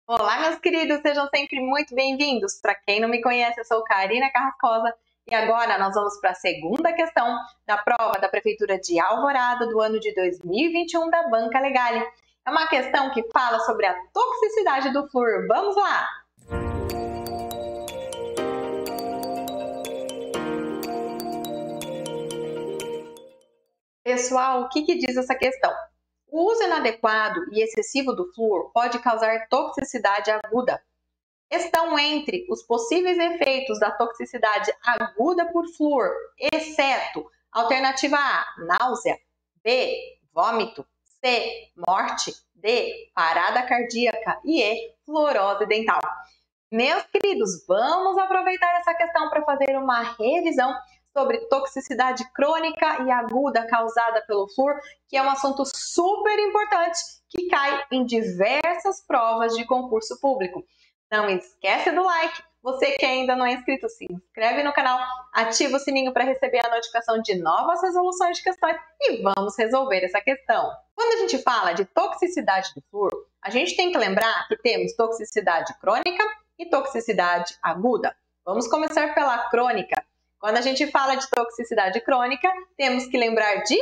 Olá, meus queridos, sejam sempre muito bem-vindos. Para quem não me conhece, eu sou Karina Carrascosa e agora nós vamos para a segunda questão da prova da Prefeitura de Alvorada do ano de 2021 da Banca Legale. É uma questão que fala sobre a toxicidade do flúor. Vamos lá! Pessoal, o que diz essa questão? O uso inadequado e excessivo do flúor pode causar toxicidade aguda. Estão entre os possíveis efeitos da toxicidade aguda por flúor, exceto alternativa A, náusea, B, vômito, C, morte, D, parada cardíaca e E, fluorose dental. Meus queridos, vamos aproveitar essa questão para fazer uma revisão sobre toxicidade crônica e aguda causada pelo flúor, que é um assunto super importante que cai em diversas provas de concurso público. Não esquece do like, você que ainda não é inscrito, se inscreve no canal, ativa o sininho para receber a notificação de novas resoluções de questões e vamos resolver essa questão. Quando a gente fala de toxicidade do flúor, a gente tem que lembrar que temos toxicidade crônica e toxicidade aguda. Vamos começar pela crônica. Quando a gente fala de toxicidade crônica, temos que lembrar de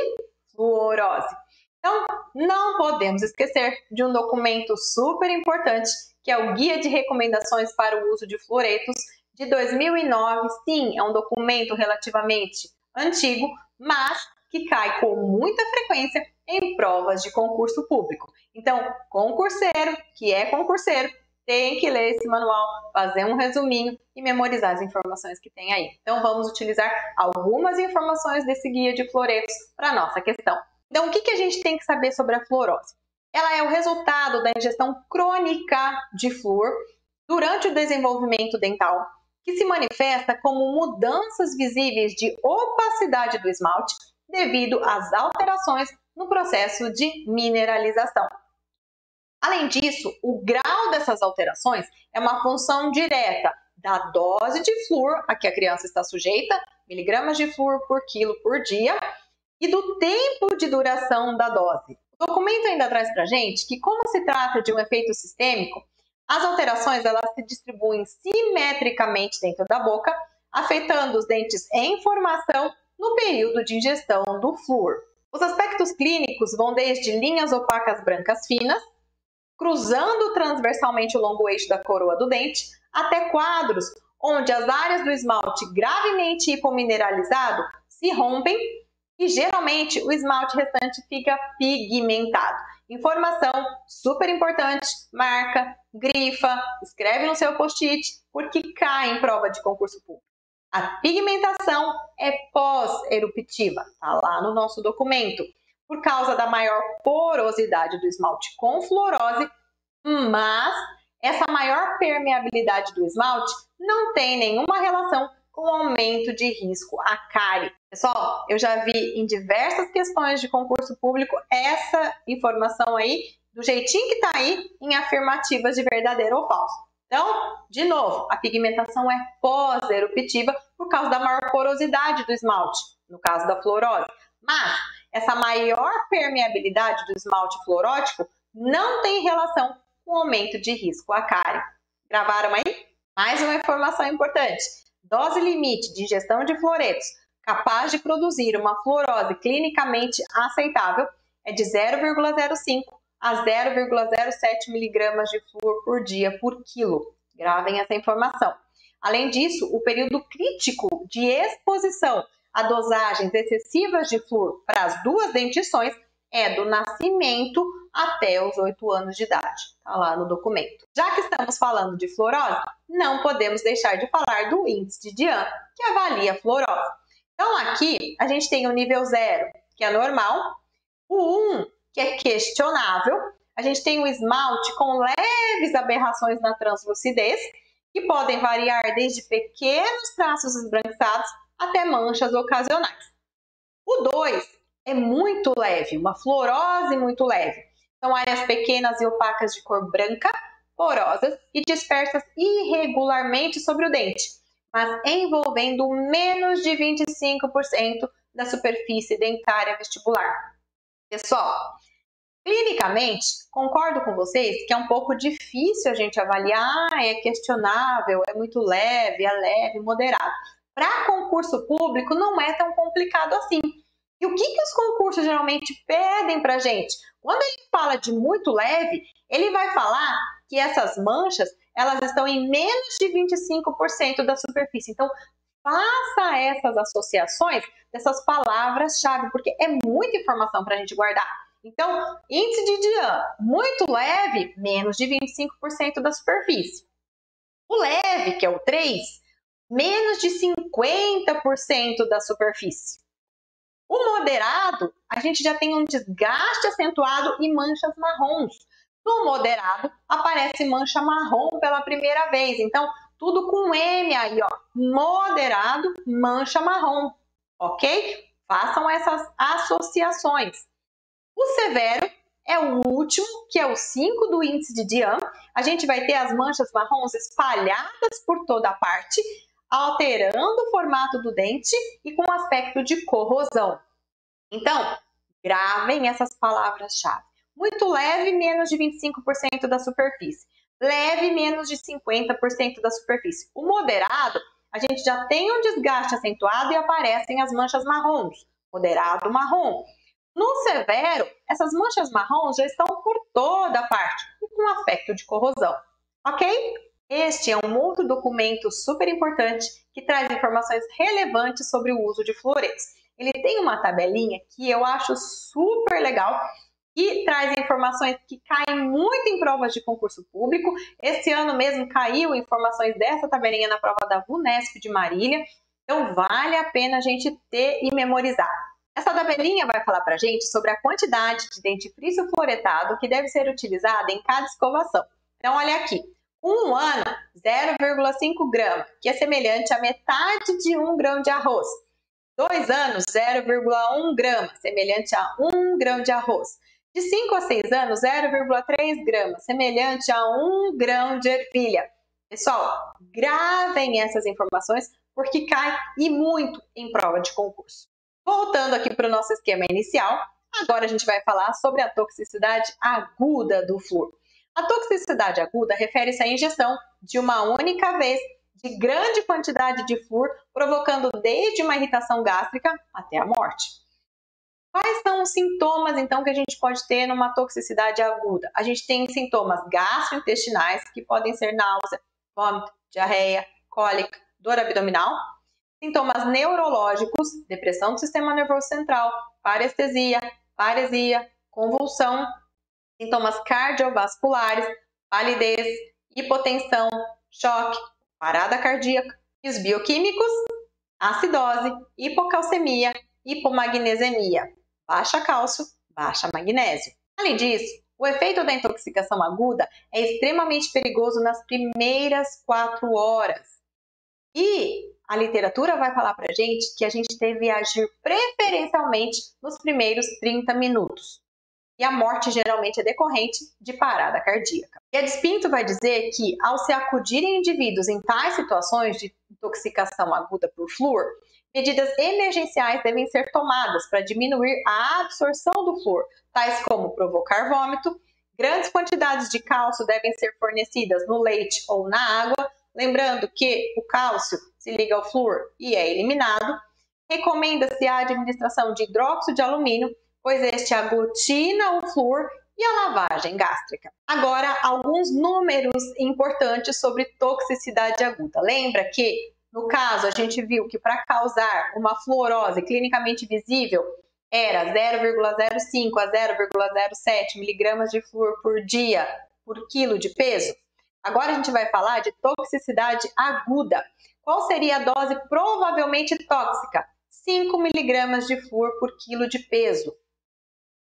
fluorose. Então, não podemos esquecer de um documento super importante, que é o Guia de Recomendações para o Uso de Fluoretos, de 2009. Sim, é um documento relativamente antigo, mas que cai com muita frequência em provas de concurso público. Então, concurseiro, que é concurseiro, tem que ler esse manual, fazer um resuminho e memorizar as informações que tem aí. Então, vamos utilizar algumas informações desse guia de fluoretos para a nossa questão. Então, o que a gente tem que saber sobre a fluorose? Ela é o resultado da ingestão crônica de flúor durante o desenvolvimento dental, que se manifesta como mudanças visíveis de opacidade do esmalte devido às alterações no processo de mineralização. Além disso, o grau dessas alterações é uma função direta da dose de flúor a que a criança está sujeita, miligramas de flúor por quilo por dia, e do tempo de duração da dose. O documento ainda traz para a gente que, como se trata de um efeito sistêmico, as alterações elas se distribuem simetricamente dentro da boca, afetando os dentes em formação no período de ingestão do flúor. Os aspectos clínicos vão desde linhas opacas brancas finas, cruzando transversalmente o longo eixo da coroa do dente, até quadros onde as áreas do esmalte gravemente hipomineralizado se rompem e geralmente o esmalte restante fica pigmentado. Informação super importante, marca, grifa, escreve no seu post-it, porque cai em prova de concurso público. A pigmentação é pós-eruptiva, está lá no nosso documento, por causa da maior porosidade do esmalte com fluorose, mas essa maior permeabilidade do esmalte não tem nenhuma relação com o aumento de risco à cárie. Pessoal, eu já vi em diversas questões de concurso público essa informação aí, do jeitinho que está aí, em afirmativas de verdadeiro ou falso. Então, de novo, a pigmentação é pós-eruptiva por causa da maior porosidade do esmalte, no caso da fluorose. Mas essa maior permeabilidade do esmalte fluorótico não tem relação com o aumento de risco à cárie. Gravaram aí? Mais uma informação importante. Dose limite de ingestão de fluoretos capaz de produzir uma fluorose clinicamente aceitável é de 0,05 a 0,07 mg de flúor por dia por quilo. Gravem essa informação. Além disso, o período crítico de exposição a dosagens excessivas de flúor para as duas dentições é do nascimento até os 8 anos de idade. Está lá no documento. Já que estamos falando de fluorose, não podemos deixar de falar do índice de Dian, que avalia a fluorose. Então, aqui a gente tem o nível 0, que é normal, o 1, que é questionável, a gente tem o esmalte com leves aberrações na translucidez, que podem variar desde pequenos traços esbranquiçados até manchas ocasionais. O 2 é muito leve, uma fluorose muito leve. São áreas pequenas e opacas de cor branca, porosas e dispersas irregularmente sobre o dente, mas envolvendo menos de 25% da superfície dentária vestibular. Pessoal, Clinicamente, concordo com vocês que é um pouco difícil a gente avaliar, é questionável, é muito leve, moderado. Para concurso público não é tão complicado assim. E o que os concursos geralmente pedem para a gente? Quando ele fala de muito leve, ele vai falar que essas manchas elas estão em menos de 25% da superfície. Então, faça essas associações dessas palavras-chave, porque é muita informação para a gente guardar. Então, índice de DIAN muito leve, menos de 25% da superfície. O leve, que é o 3, menos de 50% da superfície. O moderado, a gente já tem um desgaste acentuado e manchas marrons. No moderado, aparece mancha marrom pela primeira vez. Então, tudo com M aí, ó. Moderado, mancha marrom. Ok? Façam essas associações. O severo é o último, que é o 5 do índice de DIAN. A gente vai ter as manchas marrons espalhadas por toda a parte, alterando o formato do dente e com aspecto de corrosão. Então, gravem essas palavras-chave. Muito leve, menos de 25% da superfície. Leve, menos de 50% da superfície. O moderado, a gente já tem um desgaste acentuado e aparecem as manchas marrons. Moderado, marrom. No severo, essas manchas marrons já estão por toda a parte e com aspecto de corrosão, ok? Este é um outro documento super importante que traz informações relevantes sobre o uso de fluoretos. Ele tem uma tabelinha que eu acho super legal e traz informações que caem muito em provas de concurso público. Esse ano mesmo caiu informações dessa tabelinha na prova da VUNESP de Marília, então vale a pena a gente ter e memorizar. Essa tabelinha vai falar para a gente sobre a quantidade de dentifrício fluoretado que deve ser utilizada em cada escovação. Então, olha aqui. 1 ano, 0,5 grama, que é semelhante a metade de 1 grão de arroz. 2 anos, 0,1 grama, semelhante a 1 grão de arroz. De 5 a 6 anos, 0,3 grama, semelhante a 1 grão de ervilha. Pessoal, gravem essas informações porque cai e muito em prova de concurso. Voltando aqui para o nosso esquema inicial, agora a gente vai falar sobre a toxicidade aguda do flúor. A toxicidade aguda refere-se à ingestão de uma única vez de grande quantidade de flúor, provocando desde uma irritação gástrica até a morte. Quais são os sintomas, então, que a gente pode ter numa toxicidade aguda? A gente tem sintomas gastrointestinais, que podem ser náusea, vômito, diarreia, cólica, dor abdominal. Sintomas neurológicos, depressão do sistema nervoso central, parestesia, paresia, convulsão. Sintomas cardiovasculares, palidez, hipotensão, choque, parada cardíaca. E os bioquímicos, acidose, hipocalcemia, hipomagnesemia, baixa cálcio, baixa magnésio. Além disso, o efeito da intoxicação aguda é extremamente perigoso nas primeiras 4 horas. E a literatura vai falar para a gente que a gente deve agir preferencialmente nos primeiros 30 minutos. E a morte geralmente é decorrente de parada cardíaca. Guedes Pinto vai dizer que, ao se acudirem indivíduos em tais situações de intoxicação aguda por flúor, medidas emergenciais devem ser tomadas para diminuir a absorção do flúor, tais como provocar vômito, grandes quantidades de cálcio devem ser fornecidas no leite ou na água, lembrando que o cálcio se liga ao flúor e é eliminado. Recomenda-se a administração de hidróxido de alumínio, pois este aglutina o flúor e a lavagem gástrica. Agora, alguns números importantes sobre toxicidade aguda. Lembra que, no caso, a gente viu que para causar uma fluorose clinicamente visível era 0,05 a 0,07 miligramas de flúor por dia por quilo de peso. Agora a gente vai falar de toxicidade aguda. Qual seria a dose provavelmente tóxica? 5 miligramas de flúor por quilo de peso.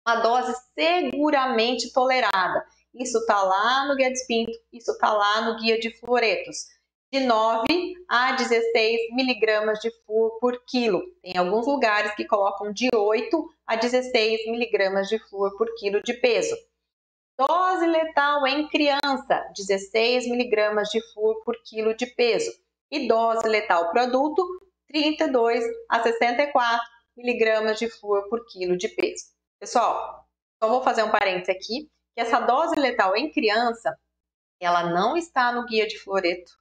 Uma dose seguramente tolerada. Isso está lá no Guedes Pinto, isso está lá no Guia de Fluoretos. De 9 a 16 miligramas de flúor por quilo. Tem alguns lugares que colocam de 8 a 16 miligramas de flúor por quilo de peso. Dose letal em criança, 16 miligramas de flúor por quilo de peso. E dose letal para adulto, 32 a 64 miligramas de flúor por quilo de peso. Pessoal, Só vou fazer um parênteses aqui, que essa dose letal em criança, ela não está no guia de fluoreto,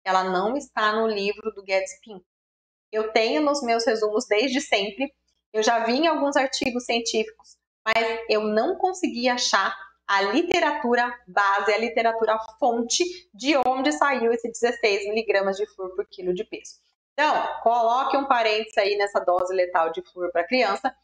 ela não está no livro do Guedes Pinto. Eu tenho nos meus resumos desde sempre, eu já vi em alguns artigos científicos, mas eu não consegui achar a literatura base, a literatura fonte de onde saiu esse 16 miligramas de flúor por quilo de peso. Então, coloque um parênteses aí nessa dose letal de flúor para criança.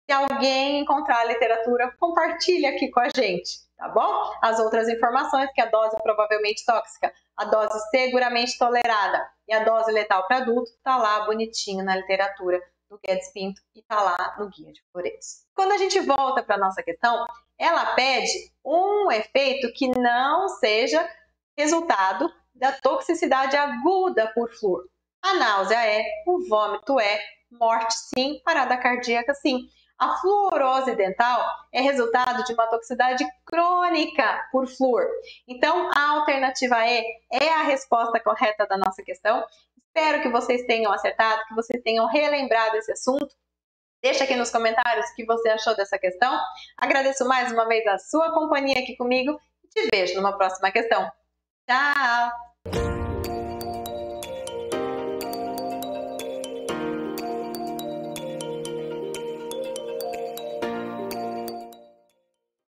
Se alguém encontrar a literatura, compartilha aqui com a gente, tá bom? As outras informações, que a dose provavelmente tóxica, a dose seguramente tolerada e a dose letal para adulto, tá lá bonitinho na literatura do Guedes Pinto e tá lá no guia de fluoretos. Quando a gente volta para a nossa questão, ela pede um efeito que não seja resultado da toxicidade aguda por flúor. A náusea é, o vômito é, morte sim, parada cardíaca sim. A fluorose dental é resultado de uma toxicidade crônica por flúor. Então, a alternativa E é a resposta correta da nossa questão. Espero que vocês tenham acertado, que vocês tenham relembrado esse assunto. Deixa aqui nos comentários o que você achou dessa questão. Agradeço mais uma vez a sua companhia aqui comigo e te vejo numa próxima questão. Tchau!